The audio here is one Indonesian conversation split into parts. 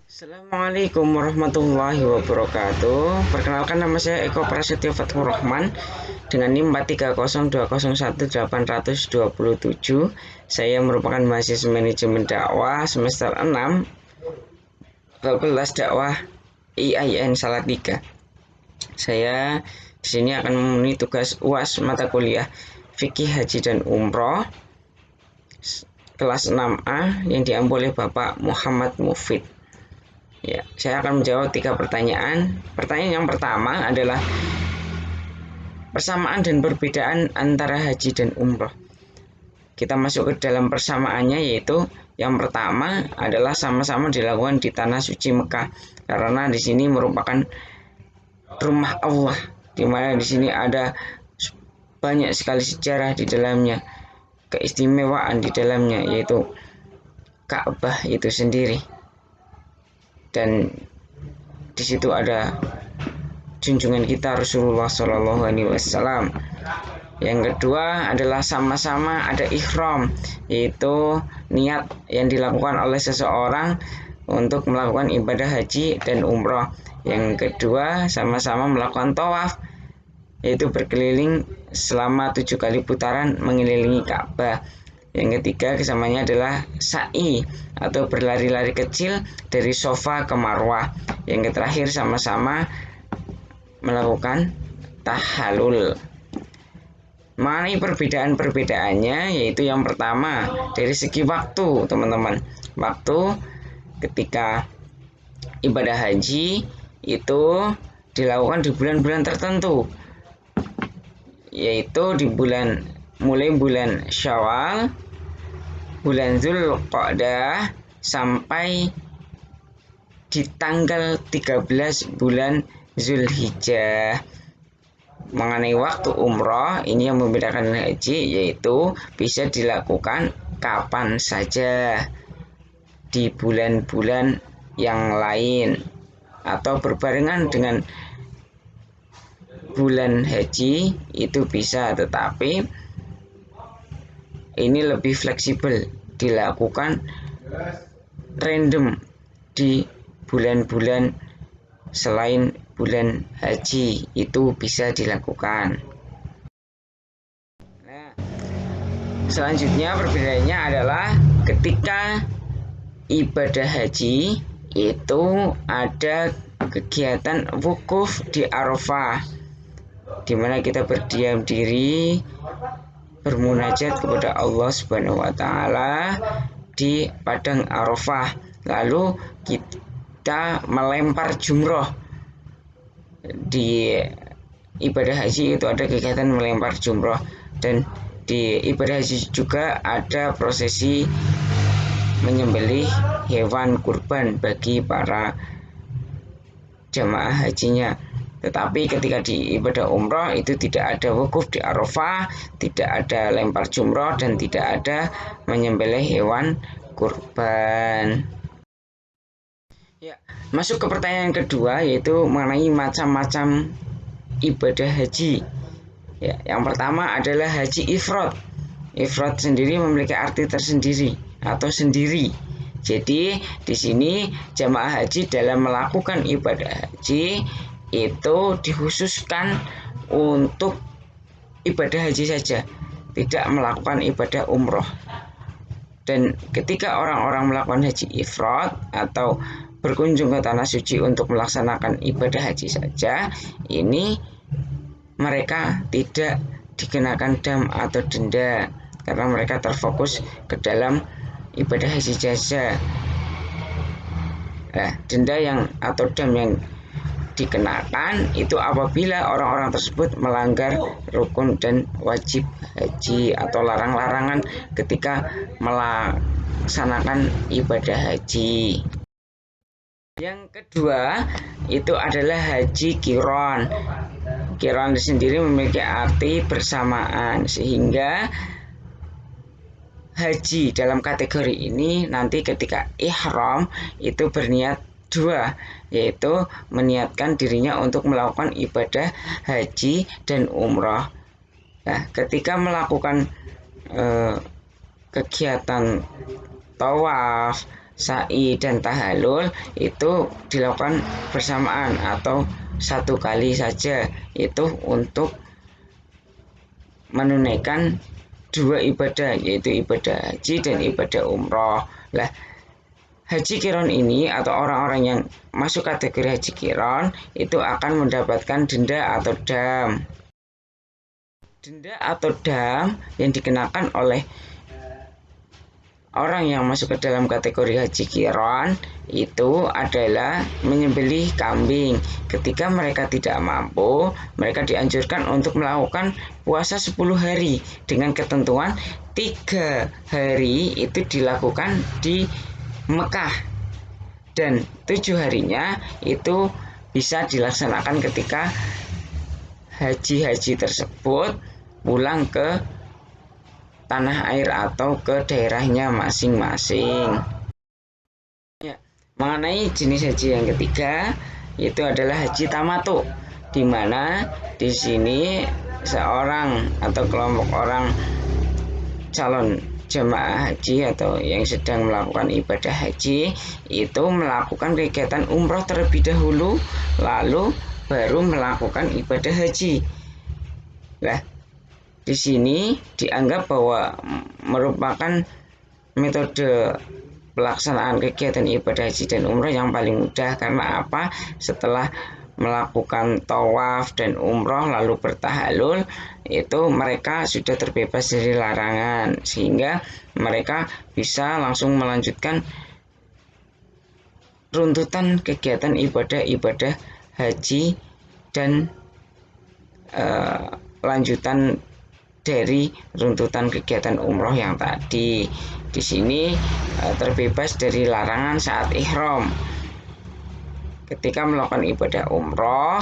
Assalamualaikum warahmatullahi wabarakatuh. Perkenalkan, nama saya Eko Prasetyo Fathur Rahman dengan NIM 430201827. Saya merupakan mahasiswa manajemen dakwah semester 6 Fakultas Dakwah IAIN Salatiga. Saya di sini akan memenuhi tugas UAS mata kuliah Fikih Haji dan Umroh kelas 6A yang diambil oleh Bapak Muhammad Mufid. Ya, saya akan menjawab 3 pertanyaan. Pertanyaan yang pertama adalah persamaan dan perbedaan antara haji dan umroh. Kita masuk ke dalam persamaannya, yaitu yang pertama adalah sama-sama dilakukan di tanah suci Mekah, karena di sini merupakan rumah Allah, di mana di sini ada banyak sekali sejarah di dalamnya, keistimewaan di dalamnya, yaitu Ka'bah itu sendiri. Dan di situ ada junjungan kita Rasulullah Shallallahu Alaihi Wasallam. Yang kedua adalah sama-sama ada ikhram, yaitu niat yang dilakukan oleh seseorang untuk melakukan ibadah haji dan umroh. Yang kedua sama-sama melakukan tawaf, yaitu berkeliling selama 7 kali putaran mengelilingi Ka'bah. Yang ketiga kesamanya adalah sa'i atau berlari-lari kecil dari Safa ke Marwah. Yang terakhir sama-sama melakukan tahallul. Mengenai perbedaan-perbedaannya, yaitu yang pertama dari segi waktu, teman-teman. Waktu ketika ibadah haji itu dilakukan di bulan-bulan tertentu, yaitu di mulai bulan Syawal, bulan Zulqa'dah sampai di tanggal 13 bulan Zulhijjah. Mengenai waktu umroh, ini yang membedakan haji, yaitu bisa dilakukan kapan saja di bulan-bulan yang lain atau berbarengan dengan bulan haji itu bisa, tetapi ini lebih fleksibel, dilakukan random di bulan-bulan selain bulan haji, itu bisa dilakukan. Nah, selanjutnya perbedaannya adalah ketika ibadah haji itu ada kegiatan wukuf di Arafah, di mana kita berdiam diri bermunajat kepada Allah Subhanahu wa taala di padang Arafah. Lalu kita melempar jumroh. Di ibadah haji itu ada kegiatan melempar jumroh, dan di ibadah haji juga ada prosesi menyembelih hewan kurban bagi para jamaah hajinya. Tetapi ketika di ibadah umroh itu tidak ada wukuf di Arafah, tidak ada lempar jumroh, dan tidak ada menyembelih hewan kurban. Ya, masuk ke pertanyaan kedua, yaitu mengenai macam-macam ibadah haji. Ya, yang pertama adalah haji ifrad. Ifrad sendiri memiliki arti tersendiri atau sendiri. Jadi di sini jamaah haji dalam melakukan ibadah haji itu dikhususkan untuk ibadah haji saja, tidak melakukan ibadah umroh. Dan ketika orang-orang melakukan haji ifrad atau berkunjung ke tanah suci untuk melaksanakan ibadah haji saja, ini mereka tidak dikenakan dam atau denda, karena mereka terfokus ke dalam ibadah haji saja. Nah, denda atau dam yang dikenakan itu apabila orang-orang tersebut melanggar rukun dan wajib haji atau larang-larangan ketika melaksanakan ibadah haji. Yang kedua itu adalah haji qiron. Qiron sendiri memiliki arti bersamaan, sehingga haji dalam kategori ini nanti ketika ihram itu berniat dua, yaitu meniatkan dirinya untuk melakukan ibadah haji dan umroh. Nah, ketika melakukan kegiatan tawaf, sa'i dan tahalul itu dilakukan bersamaan atau satu kali saja, itu untuk menunaikan dua ibadah, yaitu ibadah haji dan ibadah umroh. Lah, haji kiron ini atau orang-orang yang masuk kategori haji kiron itu akan mendapatkan denda atau dam. Denda atau dam yang dikenakan oleh orang yang masuk ke dalam kategori haji kiron itu adalah menyembelih kambing. Ketika mereka tidak mampu, mereka dianjurkan untuk melakukan puasa 10 hari dengan ketentuan 3 hari itu dilakukan di Mekah dan 7 harinya itu bisa dilaksanakan ketika haji-haji tersebut pulang ke tanah air atau ke daerahnya masing-masing. Ya, mengenai jenis haji yang ketiga, yaitu adalah haji tamatu, di mana di sini seorang atau kelompok orang calon jemaah haji atau yang sedang melakukan ibadah haji itu melakukan kegiatan umroh terlebih dahulu, lalu baru melakukan ibadah haji. Nah, di sini dianggap bahwa merupakan metode pelaksanaan kegiatan ibadah haji dan umroh yang paling mudah. Karena apa? Setelah melakukan tawaf dan umroh lalu bertahalul, itu mereka sudah terbebas dari larangan, sehingga mereka bisa langsung melanjutkan runtutan kegiatan ibadah haji dan lanjutan dari runtutan kegiatan umroh yang tadi. Di sini terbebas dari larangan saat ihram. Ketika melakukan ibadah umroh,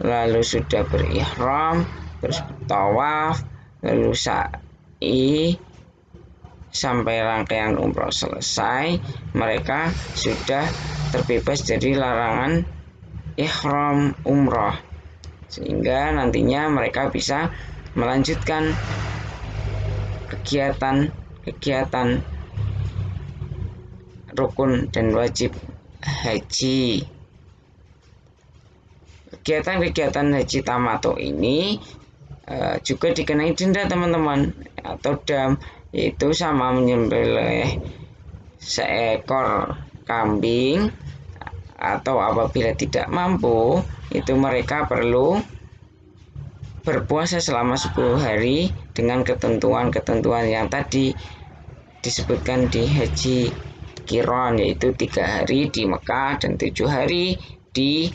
lalu sudah berihram, terus tawaf, lalu sa'i sampai rangkaian umroh selesai, mereka sudah terbebas dari larangan ihram umroh, sehingga nantinya mereka bisa melanjutkan kegiatan rukun dan wajib haji. Kegiatan-kegiatan haji tamato ini juga dikenai denda, teman-teman, atau dam, yaitu sama menyembelih seekor kambing, atau apabila tidak mampu itu mereka perlu berpuasa selama 10 hari dengan ketentuan-ketentuan yang tadi disebutkan di haji kiron, yaitu 3 hari di Mekah dan 7 hari di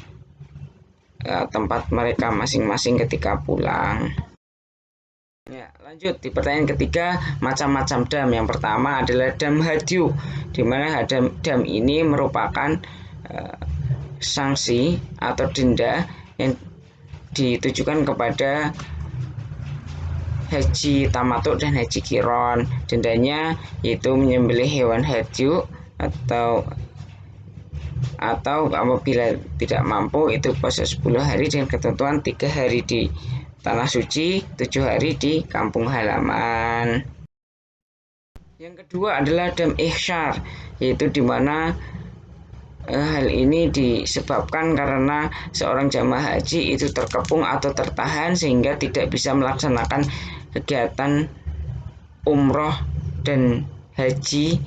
tempat mereka masing-masing ketika pulang. Ya, lanjut di pertanyaan ketiga, macam-macam dam. Yang pertama adalah dam hadyu, di mana dam ini merupakan sanksi atau denda yang ditujukan kepada haji tamattu dan haji kiron. Dendanya yaitu menyembelih hewan hadyu atau apabila tidak mampu itu puasa 10 hari dengan ketentuan 3 hari di tanah suci, 7 hari di kampung halaman. Yang kedua adalah dam ihsyar, yaitu di mana hal ini disebabkan karena seorang jamaah haji itu terkepung atau tertahan sehingga tidak bisa melaksanakan kegiatan umroh dan haji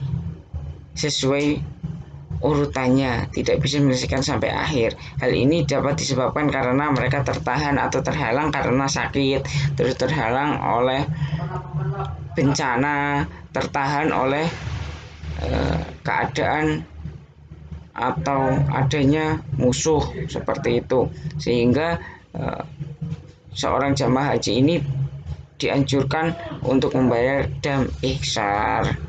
sesuai urutannya, tidak bisa menyelesaikan sampai akhir. Hal ini dapat disebabkan karena mereka tertahan atau terhalang karena sakit, terus terhalang oleh bencana, tertahan oleh keadaan atau adanya musuh seperti itu, sehingga seorang jamaah haji ini dianjurkan untuk membayar dam ihsyar.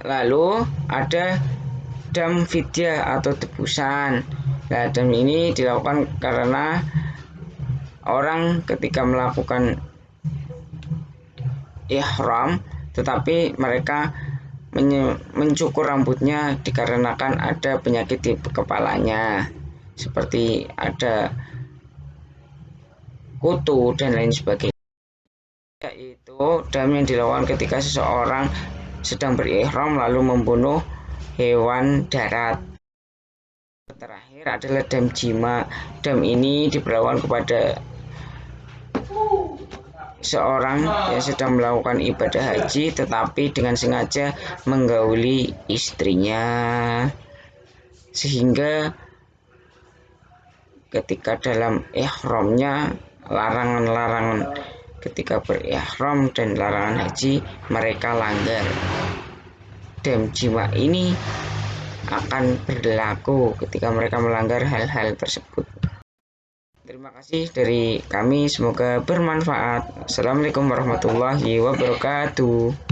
Lalu ada dam fidyah atau tebusan. Nah, dam ini dilakukan karena orang ketika melakukan ihram tetapi mereka mencukur rambutnya dikarenakan ada penyakit di kepalanya, seperti ada kutu dan lain sebagainya. Yaitu dam yang dilakukan ketika seseorang sedang berihram lalu membunuh hewan darat. Terakhir adalah dam jima. Dam ini diberlakukan kepada seorang yang sedang melakukan ibadah haji tetapi dengan sengaja menggauli istrinya, sehingga ketika dalam ihramnya larangan-larangan ketika berihram dan larangan haji mereka langgar. Dam jima ini akan berlaku ketika mereka melanggar hal-hal tersebut. Terima kasih dari kami, semoga bermanfaat. Assalamualaikum warahmatullahi wabarakatuh.